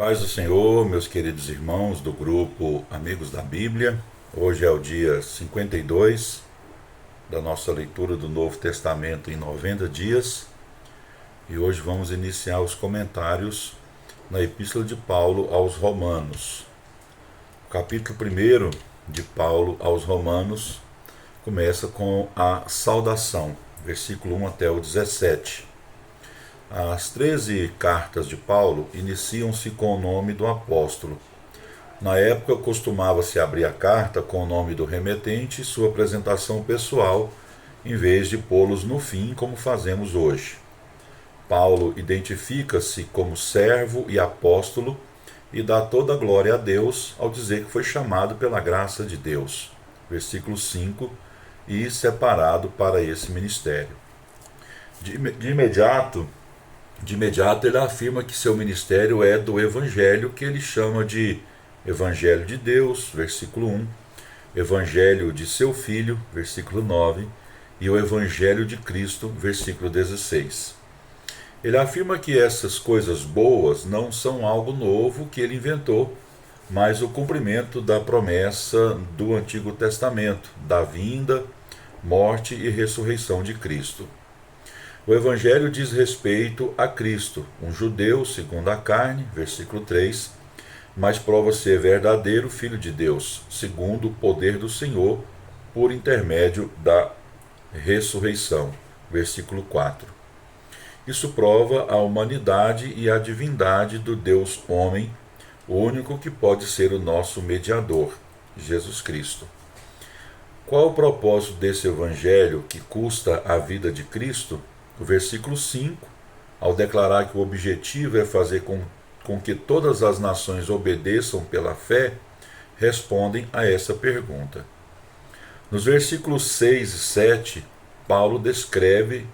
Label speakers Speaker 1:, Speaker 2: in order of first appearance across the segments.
Speaker 1: Paz do Senhor, meus queridos irmãos do grupo Amigos da Bíblia. Hoje é o dia 52 da nossa leitura do Novo Testamento em 90 dias. E hoje vamos iniciar os comentários na Epístola de Paulo aos Romanos. O capítulo 1 de Paulo aos Romanos começa com a saudação, versículo 1 até o 17. As 13 cartas de Paulo iniciam-se com o nome do apóstolo. Na época, costumava-se abrir a carta com o nome do remetente e sua apresentação pessoal, em vez de pô-los no fim, como fazemos hoje. Paulo identifica-se como servo e apóstolo e dá toda a glória a Deus ao dizer que foi chamado pela graça de Deus. Versículo 5, e separado para esse ministério. De imediato ele afirma que seu ministério é do Evangelho, que ele chama de Evangelho de Deus, versículo 1, Evangelho de seu Filho, versículo 9, e o Evangelho de Cristo, versículo 16. Ele afirma que essas coisas boas não são algo novo que ele inventou, mas o cumprimento da promessa do Antigo Testamento, da vinda, morte e ressurreição de Cristo. O Evangelho diz respeito a Cristo, um judeu segundo a carne, versículo 3, mas prova ser verdadeiro Filho de Deus, segundo o poder do Senhor, por intermédio da ressurreição, versículo 4. Isso prova a humanidade e a divindade do Deus homem, o único que pode ser o nosso mediador, Jesus Cristo. Qual o propósito desse Evangelho que custa a vida de Cristo? O versículo 5, ao declarar que o objetivo é fazer com que todas as nações obedeçam pela fé, respondem a essa pergunta. Nos versículos 6 e 7, Paulo descreve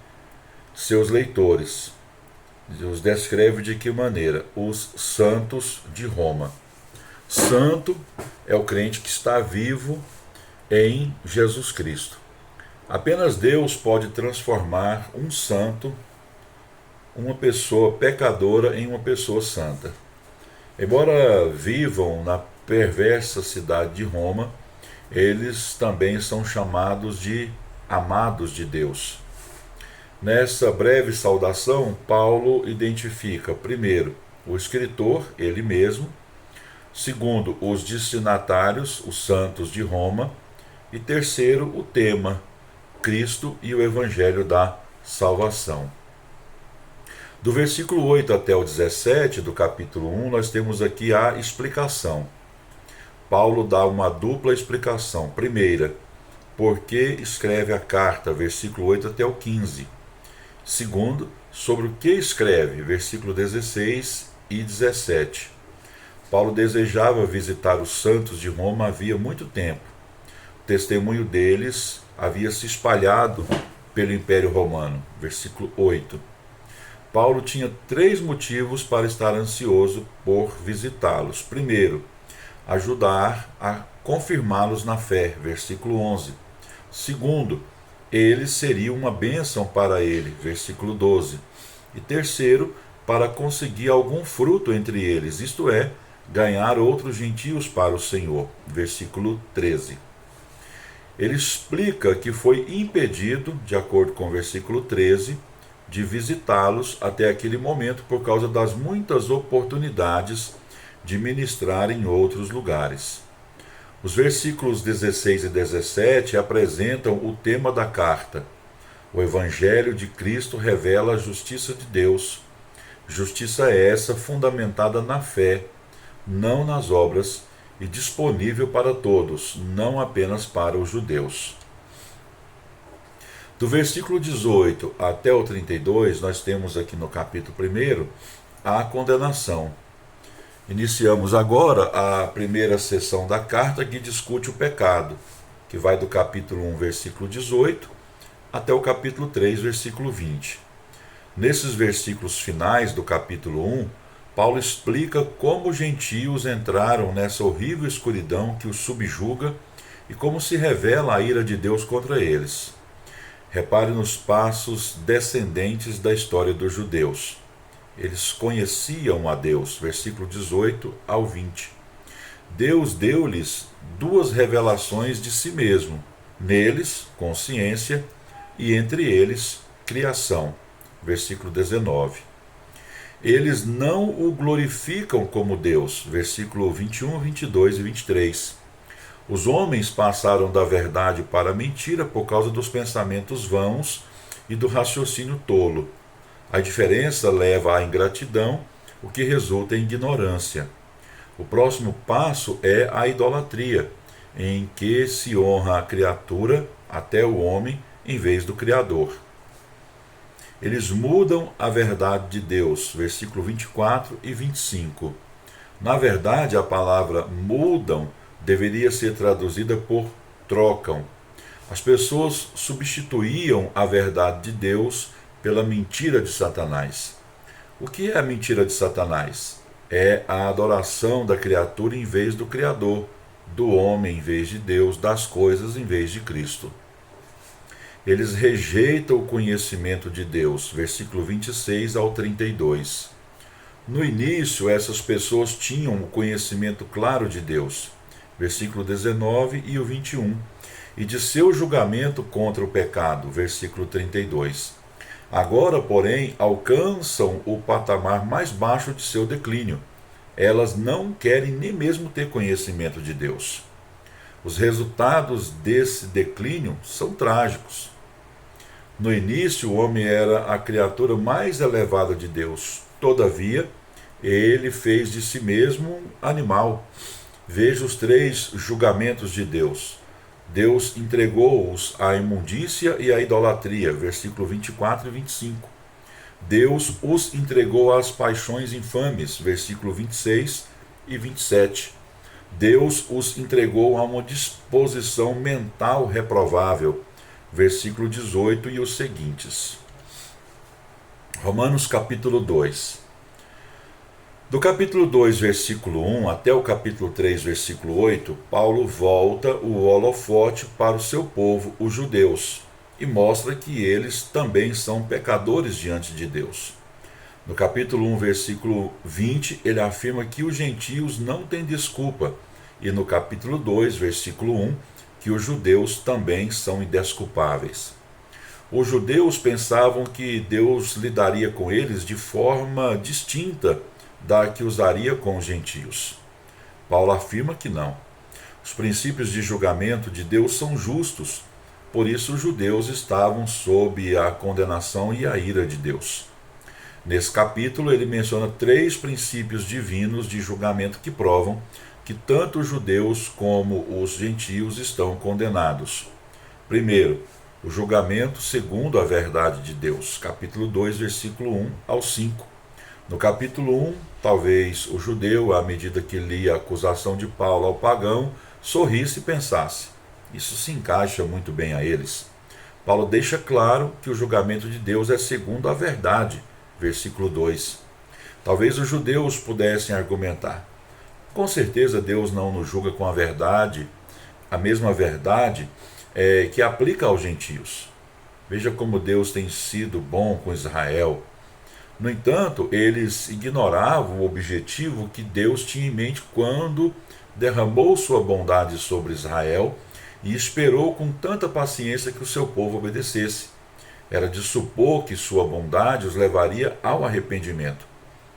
Speaker 1: seus leitores. Os descreve de que maneira? Os santos de Roma. Santo é o crente que está vivo em Jesus Cristo. Apenas Deus pode transformar um santo, uma pessoa pecadora, em uma pessoa santa. Embora vivam na perversa cidade de Roma, eles também são chamados de amados de Deus. Nessa breve saudação, Paulo identifica, primeiro, o escritor, ele mesmo, segundo, os destinatários, os santos de Roma, e terceiro, o tema, Cristo e o Evangelho da salvação. Do versículo 8 até o 17 do capítulo 1, nós temos aqui a explicação. Paulo dá uma dupla explicação. Primeira, por que escreve a carta, versículo 8 até o 15. Segundo, sobre o que escreve, versículo 16 e 17. Paulo desejava visitar os santos de Roma havia muito tempo. O testemunho deles havia se espalhado pelo Império Romano. Versículo 8. Paulo tinha 3 motivos para estar ansioso por visitá-los. Primeiro, ajudar a confirmá-los na fé. Versículo 11. Segundo, eles seriam uma bênção para ele. Versículo 12. E terceiro, para conseguir algum fruto entre eles, isto é, ganhar outros gentios para o Senhor. Versículo 13. Ele explica que foi impedido, de acordo com o versículo 13, de visitá-los até aquele momento por causa das muitas oportunidades de ministrar em outros lugares. Os versículos 16 e 17 apresentam o tema da carta. O Evangelho de Cristo revela a justiça de Deus. Justiça essa fundamentada na fé, não nas obras, e disponível para todos, não apenas para os judeus. Do versículo 18 até o 32, nós temos aqui no capítulo 1 a condenação. Iniciamos agora a primeira seção da carta que discute o pecado, que vai do capítulo 1, versículo 18, até o capítulo 3, versículo 20. Nesses versículos finais do capítulo 1, Paulo explica como os gentios entraram nessa horrível escuridão que os subjuga e como se revela a ira de Deus contra eles. Repare nos passos descendentes da história dos judeus. Eles conheciam a Deus, versículo 18 ao 20. Deus deu-lhes duas revelações de si mesmo, neles, consciência, e entre eles, criação, versículo 19. Eles não o glorificam como Deus, versículo 21, 22 e 23. Os homens passaram da verdade para a mentira por causa dos pensamentos vãos e do raciocínio tolo. A diferença leva à ingratidão, o que resulta em ignorância. O próximo passo é a idolatria, em que se honra a criatura, até o homem, em vez do Criador. Eles mudam a verdade de Deus, versículo 24 e 25. Na verdade, a palavra mudam deveria ser traduzida por trocam. As pessoas substituíam a verdade de Deus pela mentira de Satanás. O que é a mentira de Satanás? É a adoração da criatura em vez do Criador, do homem em vez de Deus, das coisas em vez de Cristo. Eles rejeitam o conhecimento de Deus, versículo 26 ao 32. No início, essas pessoas tinham o conhecimento claro de Deus, versículo 19 e o 21, e de seu julgamento contra o pecado, versículo 32. Agora, porém, alcançam o patamar mais baixo de seu declínio. Elas não querem nem mesmo ter conhecimento de Deus. Os resultados desse declínio são trágicos. No início, o homem era a criatura mais elevada de Deus. Todavia, ele fez de si mesmo um animal. Veja os 3 julgamentos de Deus. Deus entregou-os à imundícia e à idolatria, versículo 24 e 25. Deus os entregou às paixões infames, versículo 26 e 27. Deus os entregou a uma disposição mental reprovável, versículo 18 e os seguintes. Romanos capítulo 2. Do capítulo 2, versículo 1 até o capítulo 3, versículo 8, Paulo volta o holofote para o seu povo, os judeus, e mostra que eles também são pecadores diante de Deus. No capítulo 1, versículo 20, ele afirma que os gentios não têm desculpa, e no capítulo 2, versículo 1, que os judeus também são indesculpáveis. Os judeus pensavam que Deus lidaria com eles de forma distinta da que usaria com os gentios. Paulo afirma que não. Os princípios de julgamento de Deus são justos, por isso os judeus estavam sob a condenação e a ira de Deus. Nesse capítulo ele menciona 3 princípios divinos de julgamento que provam que tanto os judeus como os gentios estão condenados. Primeiro, o julgamento segundo a verdade de Deus, capítulo 2, versículo 1 ao 5. No capítulo 1, talvez o judeu, à medida que lia a acusação de Paulo ao pagão, sorrisse e pensasse: isso se encaixa muito bem a eles. Paulo deixa claro que o julgamento de Deus é segundo a verdade, versículo 2. Talvez os judeus pudessem argumentar: com certeza Deus não nos julga com a verdade, a mesma verdade que aplica aos gentios. Veja como Deus tem sido bom com Israel. No entanto, eles ignoravam o objetivo que Deus tinha em mente quando derramou sua bondade sobre Israel e esperou com tanta paciência que o seu povo obedecesse. Era de supor que sua bondade os levaria ao arrependimento.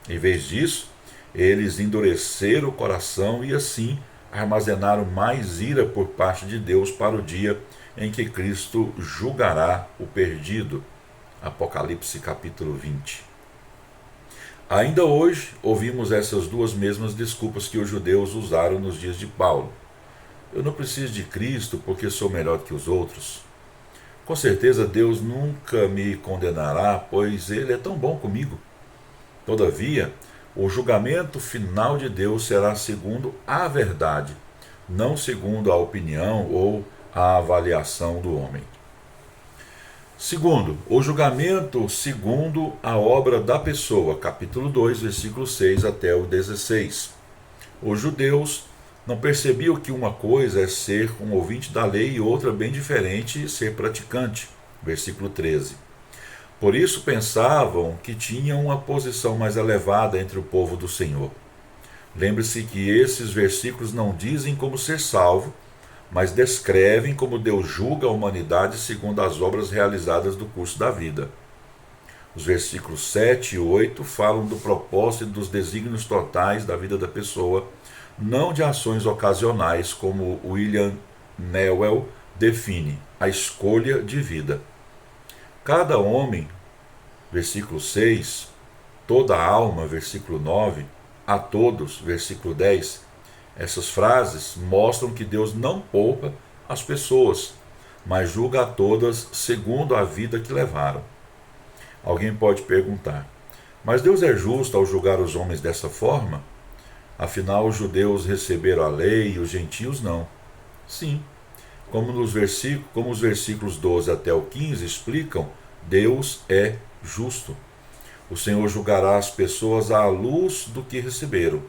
Speaker 1: Em vez disso, eles endureceram o coração e assim armazenaram mais ira por parte de Deus para o dia em que Cristo julgará o perdido. Apocalipse capítulo 20. Ainda hoje, ouvimos essas 2 mesmas desculpas que os judeus usaram nos dias de Paulo. Eu não preciso de Cristo porque sou melhor que os outros. Com certeza Deus nunca me condenará, pois Ele é tão bom comigo. Todavia, o julgamento final de Deus será segundo a verdade, não segundo a opinião ou a avaliação do homem. Segundo, o julgamento segundo a obra da pessoa, capítulo 2, versículo 6 até o 16. Os judeus não percebiam que uma coisa é ser um ouvinte da lei e outra bem diferente ser praticante, versículo 13. Por isso pensavam que tinham uma posição mais elevada entre o povo do Senhor. Lembre-se que esses versículos não dizem como ser salvo, mas descrevem como Deus julga a humanidade segundo as obras realizadas do curso da vida. Os versículos 7 e 8 falam do propósito e dos desígnios totais da vida da pessoa, não de ações ocasionais, como William Newell define, a escolha de vida. Cada homem, versículo 6, toda alma, versículo 9, a todos, versículo 10, essas frases mostram que Deus não poupa as pessoas, mas julga a todas segundo a vida que levaram. Alguém pode perguntar, mas Deus é justo ao julgar os homens dessa forma? Afinal, os judeus receberam a lei e os gentios não. Sim, como os versículos 12 até o 15 explicam, Deus é justo. O Senhor julgará as pessoas à luz do que receberam.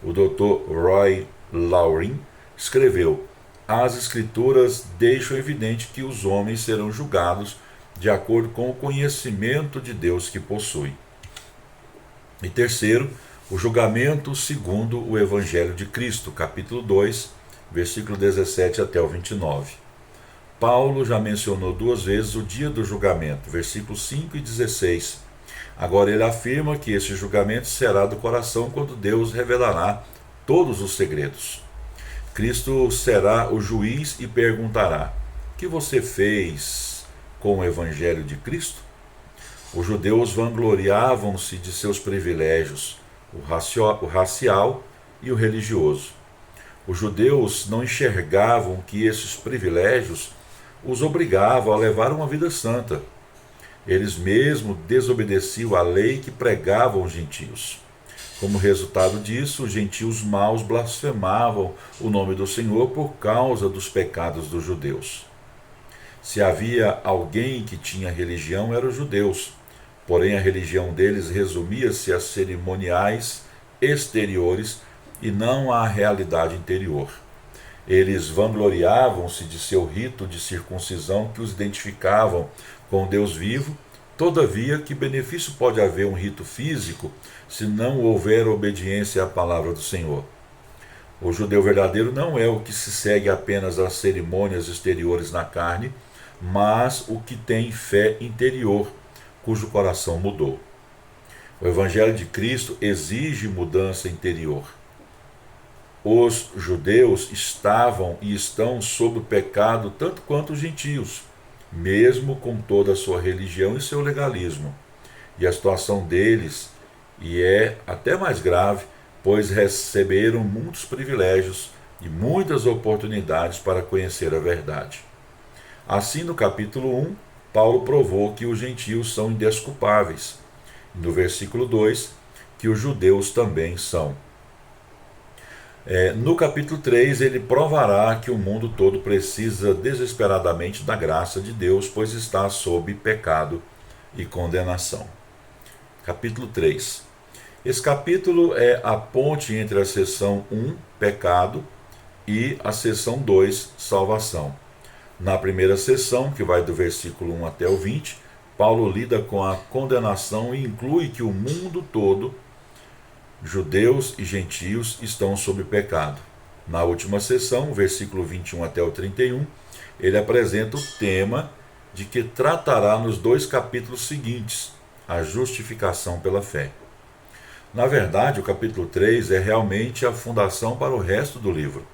Speaker 1: O Dr. Roy Laurin escreveu: as Escrituras deixam evidente que os homens serão julgados de acordo com o conhecimento de Deus que possuem. E terceiro, o julgamento segundo o Evangelho de Cristo, capítulo 2, versículo 17 até o 29. Paulo já mencionou 2 vezes o dia do julgamento, versículos 5 e 16. Agora ele afirma que esse julgamento será do coração quando Deus revelará todos os segredos. Cristo será o juiz e perguntará: o que você fez com o Evangelho de Cristo? Os judeus vangloriavam-se de seus privilégios, o racial e o religioso. Os judeus não enxergavam que esses privilégios os obrigavam a levar uma vida santa. Eles mesmos desobedeciam à lei que pregavam os gentios. Como resultado disso, os gentios maus blasfemavam o nome do Senhor por causa dos pecados dos judeus. Se havia alguém que tinha religião, eram os judeus. Porém, a religião deles resumia-se a cerimoniais exteriores e não à realidade interior. Eles vangloriavam-se de seu rito de circuncisão que os identificavam com Deus vivo. Todavia, que benefício pode haver um rito físico se não houver obediência à palavra do Senhor? O judeu verdadeiro não é o que se segue apenas às cerimônias exteriores na carne, mas o que tem fé interior, cujo coração mudou. O Evangelho de Cristo exige mudança interior. Os judeus estavam e estão sob o pecado tanto quanto os gentios, mesmo com toda a sua religião e seu legalismo. E a situação deles é até mais grave, pois receberam muitos privilégios e muitas oportunidades para conhecer a verdade. Assim, no capítulo 1, Paulo provou que os gentios são indesculpáveis. No versículo 2, que os judeus também são. No capítulo 3, ele provará que o mundo todo precisa desesperadamente da graça de Deus, pois está sob pecado e condenação. Capítulo 3. Esse capítulo é a ponte entre a seção 1, pecado, e a seção 2, salvação. Na primeira seção, que vai do versículo 1 até o 20, Paulo lida com a condenação e inclui que o mundo todo, judeus e gentios, estão sob pecado. Na última seção, versículo 21 até o 31, ele apresenta o tema de que tratará nos 2 capítulos seguintes, a justificação pela fé. Na verdade, o capítulo 3 é realmente a fundação para o resto do livro.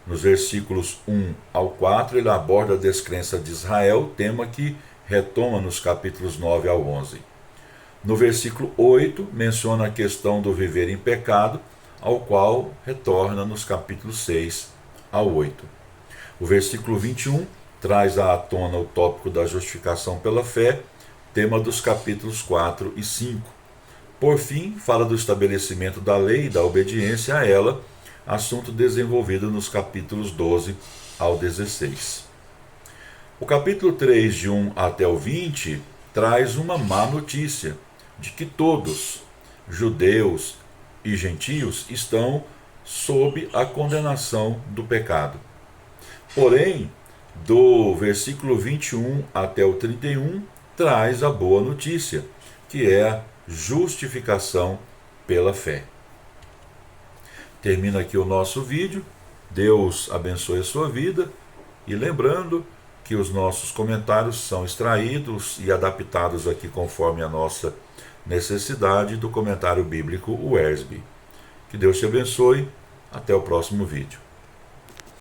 Speaker 1: Nos versículos 1 ao 4, ele aborda a descrença de Israel, tema que retoma nos capítulos 9 ao 11. No versículo 8, menciona a questão do viver em pecado, ao qual retorna nos capítulos 6 ao 8. O versículo 21 traz à tona o tópico da justificação pela fé, tema dos capítulos 4 e 5. Por fim, fala do estabelecimento da lei e da obediência a ela, assunto desenvolvido nos capítulos 12 ao 16. O capítulo 3, de 1 até o 20, traz uma má notícia, de que todos, judeus e gentios, estão sob a condenação do pecado. Porém, do versículo 21 até o 31, traz a boa notícia, que é a justificação pela fé. Termina aqui o nosso vídeo. Deus abençoe a sua vida. E lembrando que os nossos comentários são extraídos e adaptados aqui conforme a nossa necessidade do comentário bíblico WERSB. Que Deus te abençoe. Até o próximo vídeo.